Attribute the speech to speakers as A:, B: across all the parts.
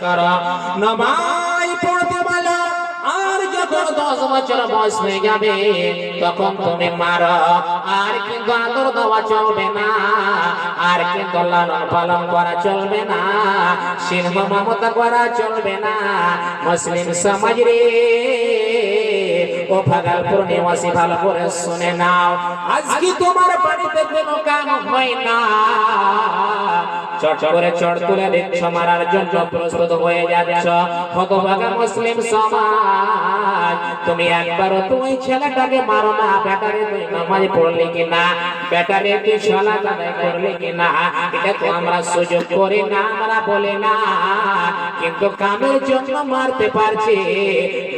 A: করো, নামাজ পড়তে বলো। আর যখন 10 বছর বয়স হয়ে যাবে তখন তুমি মারো। আর কিন্তু আদর দেওয়া চলবে না, আর কিন্তু লালন পালন করা চলবে না, স্নেহ মমতা করা চলবে না। মুসলিম সমাজ রে, ও ভাগলপুর নিবাসী ভালো করে শুনে নাও, আজকে তোমার বাড়িতে কোনো কাম হয় না, চট করে চট তুলে দিচ্ছ, মারার জন্য প্রস্তুত হয়ে যাচ্ছ। হতভাগা মুসলিম সমাজ, তুমি একবারও তুই ছেলেটাকে মারো না। বেটারে তুই নামাজ পড়লি কিনা, বেটারে তুই সালাত আদায় করলি কিনা, এটা তো আমরা সুযোগ করি না, আমরা বলি না, কিন্তু কামের জন্য মারতে পারছি,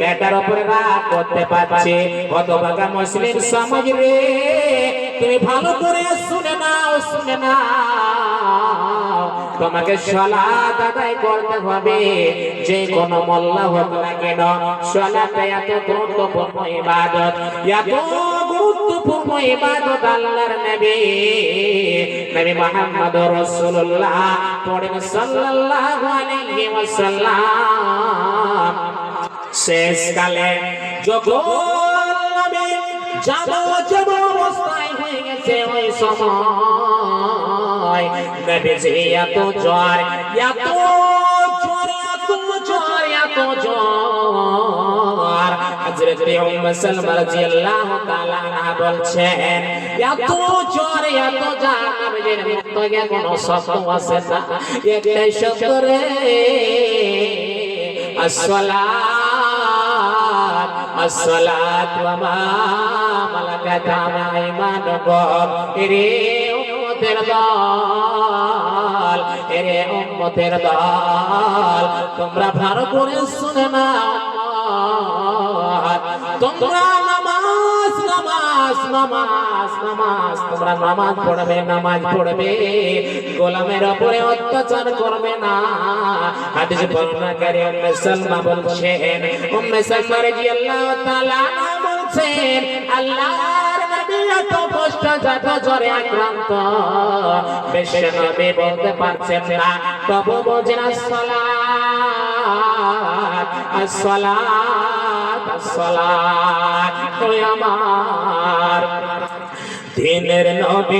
A: বেটার উপরে রাগ করতে পারছি। হতভাগা মুসলিম সমাজ রে, তুমি ভালো করে শুনে নাও, শুনে নাও, তোমাকে সালাত আদায় করতে হবে। যে কোনো মোল্লা হোক না কেন, সালাত এত গুরুত্বপূর্ণ ইবাদত, এত গুরুত্বপূর্ণ ইবাদত। আল্লাহর নবী নবী মুহাম্মদ রাসূলুল্লাহ পড়েন সাল্লাল্লাহু আলাইহি ওয়াসাল্লাম, শেষকালে যখন নবী যাব অবস্থায় হয়ে গেছে, ওই সময় নবীজি এত জ্বর, এত জ্বর, এত জ্বর, এত জ্বর। হযরত উম্মে সালমা রাদিয়াল্লাহু তাআলা আনহা বলছেন, এত জ্বর, এত জ্বর, নবীজির মুখ থেকে কোনো শব্দ আসে না, একটাই শব্দ রে, আসসালাত, আসসালাত ওয়া মা মালাকাত আইমানুকুম। রে উম্মতের দল, রে উম্মতের দল, তোমরা ভালো করে শুনে নাও, তোমরা নামাজ, নামাজ, নামাজ, নামাজ, তোমরা নামাজ পড়বে, নামাজ পড়বে, গোলামের উপরে অত্যাচার করবে না। হাদিস বর্ণনাকারী উম্মে সালমা বলছেন, উম্মে সালমা রাদিয়াল্লাহু তাআলা আনহা বলছেন, আল্লাহর নবী এত কষ্ট, যত জ্বরে আক্রান্ত, বিশ্ব নবী বলতে পারছেন না, তবু বলেন আসসালাত, আসসালাত, আসসালাত। ওই আমার দিনের নবী।